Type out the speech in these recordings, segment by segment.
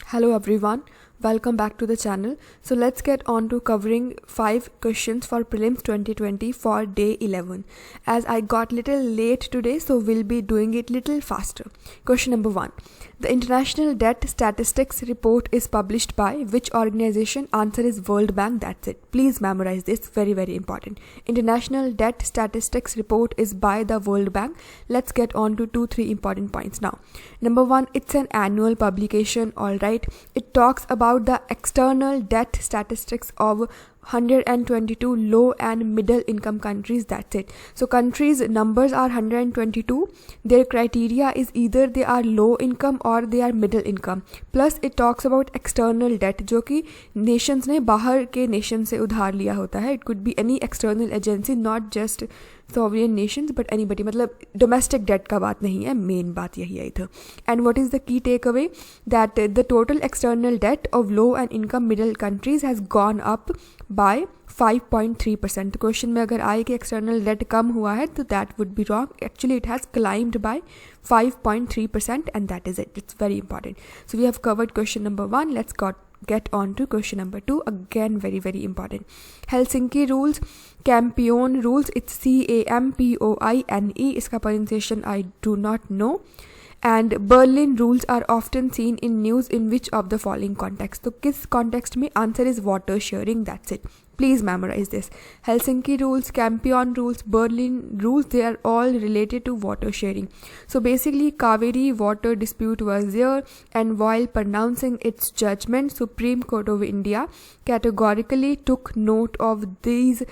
Hello everyone, welcome back to the channel. So let's get on to covering 5 questions for prelims 2020 for day 11. As I got little late today, so we'll be doing it little faster. Question number 1. The International Debt Statistics Report is published by which organization? Answer is World Bank. That's it. Please memorize this. Very, very important. International Debt Statistics Report is by the World Bank. Let's get on to 2-3 important points now. Number 1, it's an annual publication. Alright. It talks about the external debt statistics of 122 low and middle income countries. That's it. So countries numbers are 122. Their criteria is either they are low income or they are middle income. Plus it talks about external debt जो कि nations ने बाहर के nation से उधार लिया होता है. It could be any external agency, not just sovereign nations but anybody. मतलब domestic debt का बात नहीं है, main बात यही है इधर. And what is the key takeaway? That the total external debt of low and income middle countries has gone up by 5.3%. तो क्वेश्चन में अगर आए कि एक्सटर्नल डेट कम हुआ है तो that would be wrong. Actually it has climbed by 5.3% and that is it. It's very important. So we have covered question number 1. Let's get on to question number 2. Again, very, very important. Helsinki rules, Campione rules. It's CAMPOINE. इसका pronunciation I do not know. And Berlin rules are often seen in news in which of the following context? तो किस context में? Answer is water sharing. That's it. Please memorize this. Helsinki rules, Campione rules, Berlin rules, they are all related to water sharing. So basically Kaveri water dispute was there, and while pronouncing its judgment, Supreme Court of India categorically took note of these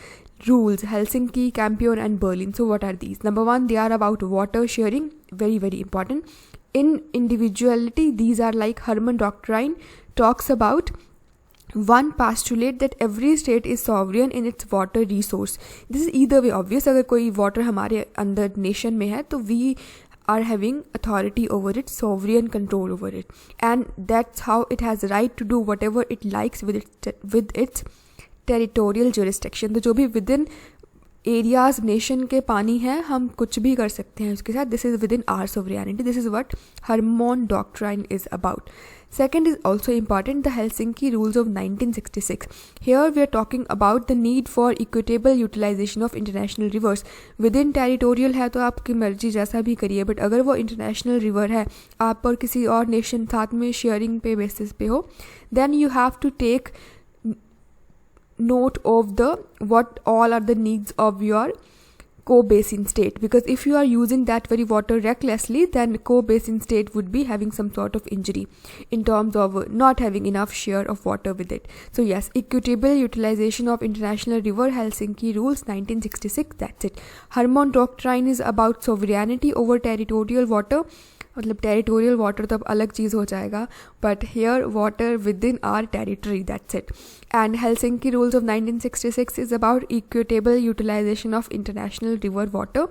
rules: Helsinki, Campione and Berlin. So what are these? Number 1, they are about water sharing. Very, very important. In individuality, these are like Herman Doctrine talks about one postulate that every state is sovereign in its water resource. This is either way obvious. अगर कोई water हमारे अंदर nation में है तो we are having authority over it, sovereign control over it, and that's how it has right to do whatever it likes with its territorial jurisdiction. तो जो भी विद इन एरियाज नेशन के पानी है हम कुछ भी कर सकते हैं उसके साथ. This is within our sovereignty. This is what Harmon doctrine is about. Second is also important, the Helsinki rules of 1966. Here we are talking about the need for equitable utilization of international rivers. Within territorial है तो आपकी मर्जी जैसा भी करिए, but अगर वो international river है आप और किसी और nation साथ में sharing पे basis पे हो, then you have to take note of what all are the needs of your co-basin state, because if you are using that very water recklessly, then co-basin state would be having some sort of injury in terms of not having enough share of water with it. So yes, equitable utilization of international river, Helsinki rules 1966. That's it. Herman Doctrine is about sovereignty over territorial water. मतलब territorial water तो अब अलग चीज़ हो जाएगा, but here water within our territory. That's it. And Helsinki rules of 1966 is about equitable utilisation of international river water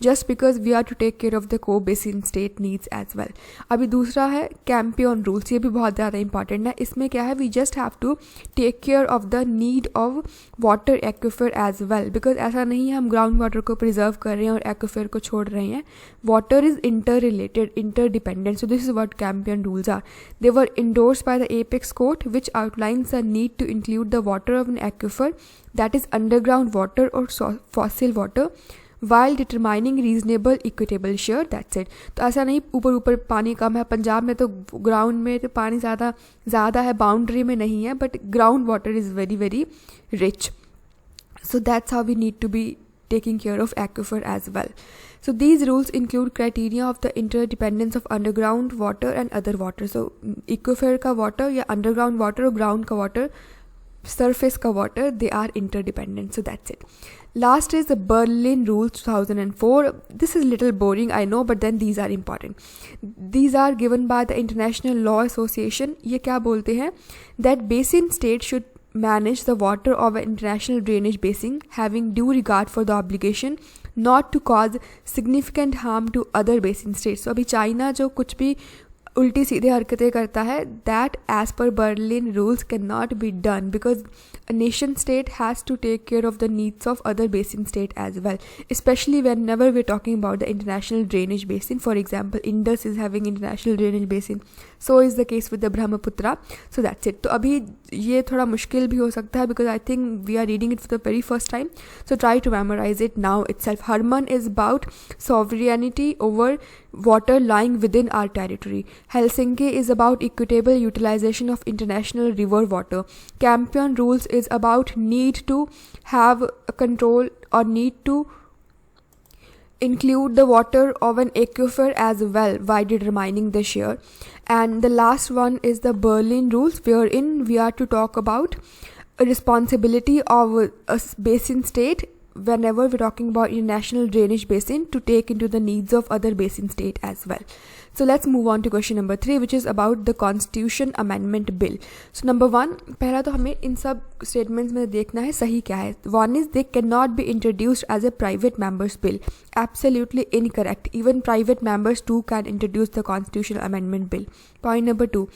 just because we are to take care of the co basin state needs as well. अभी दूसरा है Campion rules. ये भी बहुत ज़्यादा important है. इसमें क्या है, we just have to take care of the need of water aquifer as well, because ऐसा नहीं है हम ग्राउंड वाटर को प्रिजर्व कर रहे हैं और एक्विफर को छोड़ रहे हैं. Water is inter related, interdependent. So this is what Campion rules are. They were endorsed by the Apex Court, which outlines the need to include the water of an aquifer, that is underground water or fossil water, while determining reasonable equitable share. That's it. तो ऐसा नहीं ऊपर ऊपर पानी कम है. पंजाब में तो ground में तो पानी ज़्यादा है, बाउंड्री में नहीं है, but ground water is very very rich. So that's how we need to be taking care of aquifer as well. So these rules include criteria of the interdependence of underground water and other water. So aquifer का water या underground water और ground का water, surface का water, they are interdependent. So that's it. Last is the Berlin Rules 2004. This is little boring, I know, but then these are important. These are given by the International Law Association. ये क्या बोलते हैं? That basin state should manage the water of an international drainage basin, having due regard for the obligation not to cause significant harm to other basin states. So अभी China जो कुछ भी उल्टी सीधे हरकतें करता है, that as per Berlin rules cannot be done because a nation state has to take care of the needs of other basin state as well, especially whenever we're talking about the international drainage basin. For example, Indus is having international drainage basin, so is the case with the Brahmaputra. So that's it. तो अभी ये थोड़ा मुश्किल भी हो सकता है because I think we are reading it for the very first time, so try to memorize it now itself. Harman is about sovereignty over water lying within our territory. Helsinki is about equitable utilization of international river water. Campion rules is about need to have a control or need to include the water of an aquifer as well while determining the share. And the last one is the Berlin rules, wherein we are to talk about a responsibility of a basin state whenever we're talking about international drainage basin to take into the needs of other basin state as well. So let's move on to question number 3, which is about the Constitution Amendment Bill. So number 1, पहला तो हमें इन सब statements में देखना है सही क्या है. One is they cannot be introduced as a private members bill. Absolutely incorrect. Even private members too can introduce the Constitutional Amendment Bill. Point number 2,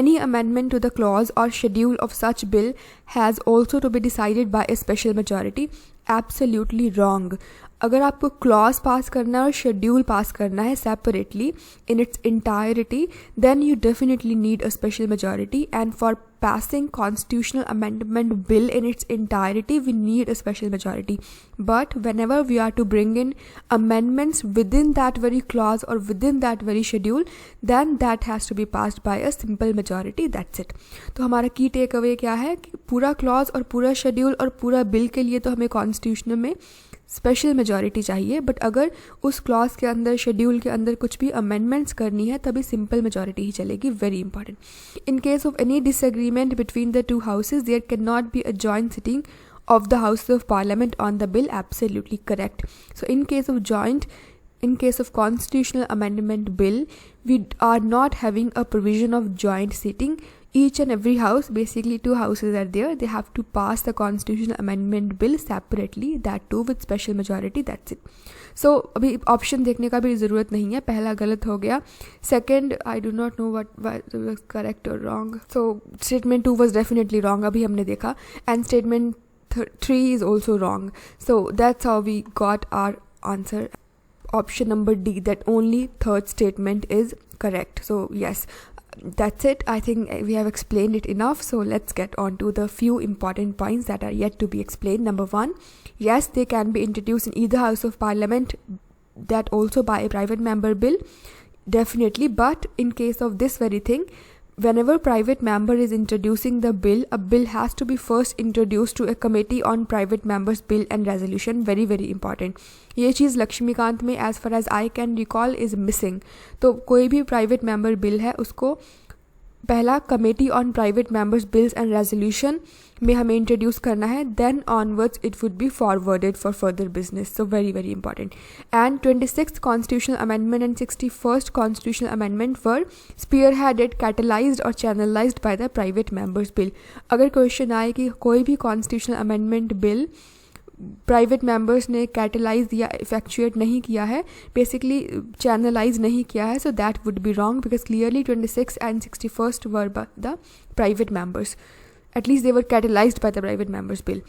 any amendment to the clause or schedule of such bill has also to be decided by a special majority. Absolutely wrong. अगर आपको clause पास करना है और schedule पास करना है separately in its entirety, then you definitely need a special majority. And for passing constitutional amendment bill in its entirety, we need a special majority. But whenever we are to bring in amendments within that very clause or within that very schedule, then that has to be passed by a simple majority. That's it. तो हमारा की take away क्या है कि पूरा clause और पूरा schedule और पूरा बिल के लिए तो हमें कॉन्स्टिट्यूशन में स्पेशल मेजॉरिटी चाहिए, बट अगर उस क्लॉज के अंदर शेड्यूल के अंदर कुछ भी अमेंडमेंट्स करनी है तभी सिंपल मेजॉरिटी ही चलेगी. Very important. In case of any disagreement between the two houses there cannot be a joint sitting of the House of Parliament on the bill. Absolutely correct. So in case of constitutional amendment bill, we are not having a provision of joint sitting. Each and every house, basically 2 houses are there, they have to pass the constitutional amendment bill separately, that too with special majority. That's it. So अभी option देखने का भी ज़रूरत नहीं है, पहला गलत हो गया. Second I do not know what was correct or wrong. So statement 2 was definitely wrong, अभी हमने देखा. And statement 3 is also wrong. So that's how we got our answer. Option number D, that only third statement is correct. So yes, that's it. I think we have explained it enough. So let's get on to the few important points that are yet to be explained. Number 1, yes, they can be introduced in either House of Parliament, that also by a private member bill, definitely. But in case of this very thing, whenever private member is introducing the bill, a bill has to be first introduced to a committee on private members bill and resolution. Very very important. ये चीज़ लक्ष्मीकांत में as far as I can recall is missing. तो कोई भी private member bill है उसको पहला committee on private members bills and resolution में हमें इंट्रोड्यूस करना है, then onwards it would be forwarded for further business. So very very important. And 26th constitutional amendment and 61st constitutional amendment were spearheaded, catalysed और channelised by the private members bill. अगर question आए कि कोई भी constitutional amendment bill private members ने catalyse या effectuate नहीं किया है, बेसिकली चैनलाइज नहीं किया है, so that would be wrong because clearly 26 and 61st were bye the private members. At least they were catalyzed by the private members bill.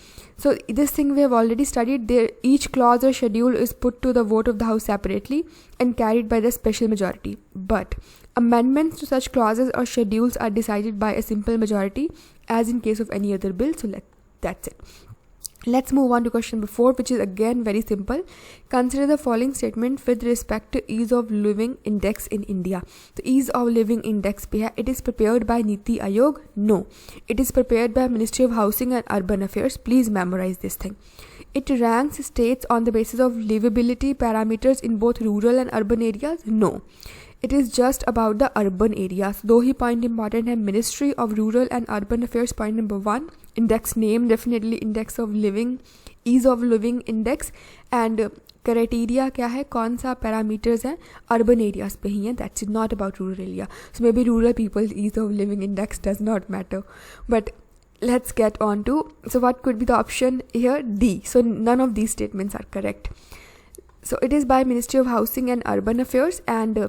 So this thing we have already studied. There, each clause or schedule is put to the vote of the House separately and carried by the special majority. But amendments to such clauses or schedules are decided by a simple majority, as in case of any other bill. So that's it. Let's move on to question number 4, which is again very simple. Consider the following statement with respect to ease of living index in India. The ease of living index पे है, it is prepared by Niti Aayog? No. It is prepared by Ministry of Housing and Urban Affairs. Please memorize this thing. It ranks states on the basis of livability parameters in both rural and urban areas? No. It is just about the urban areas. दो ही point important है. Ministry of Rural and Urban Affairs, point number 1. Index name, definitely index of living, ease of living index. And criteria क्या है, कौन सा parameters है, urban areas पे ही है. That's it, not about rural area. So maybe rural people's ease of living index does not matter. But let's get on to, so what could be the option here? D. So none of these statements are correct. So it is by Ministry of Housing and Urban Affairs, and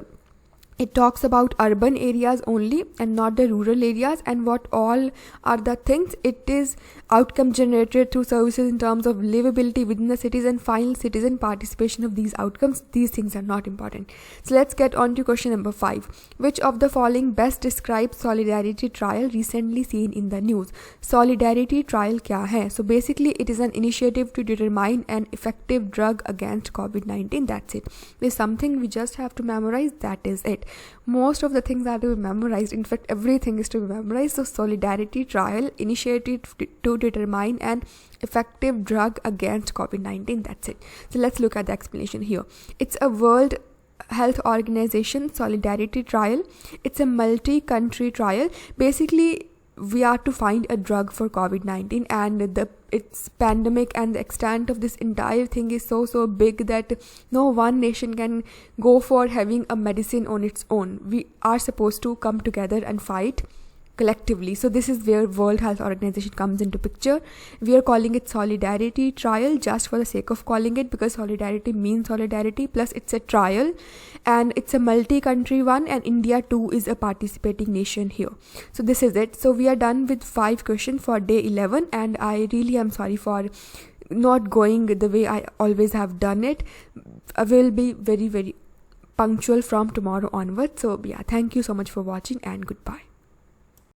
it talks about urban areas only and not the rural areas, and what all are the things. It is outcome generated through services in terms of livability within the cities and final citizen participation of these outcomes. These things are not important. So let's get on to question number 5. Which of the following best describes solidarity trial recently seen in the news? Solidarity trial kya hai? So basically it is an initiative to determine an effective drug against COVID-19. That's it. There's something we just have to memorize. That is it. Most of the things are to be memorized. In fact, everything is to be memorized. So solidarity trial initiative to determine an effective drug against COVID-19. That's it. So let's look at the explanation here. It's a World Health Organization solidarity trial. It's a multi-country trial. Basically, we are to find a drug for COVID-19, and its pandemic and the extent of this entire thing is so big that no one nation can go for having a medicine on its own. We are supposed to come together and fight collectively. So this is where World Health Organization comes into picture. We are calling it solidarity trial just for the sake of calling it, because solidarity means solidarity, plus it's a trial and it's a multi-country one, and India too is a participating nation here. So this is it. So we are done with 5 questions for day 11, and I really am sorry for not going the way I always have done it. I will be very punctual from tomorrow onwards. So yeah, thank you so much for watching, and goodbye.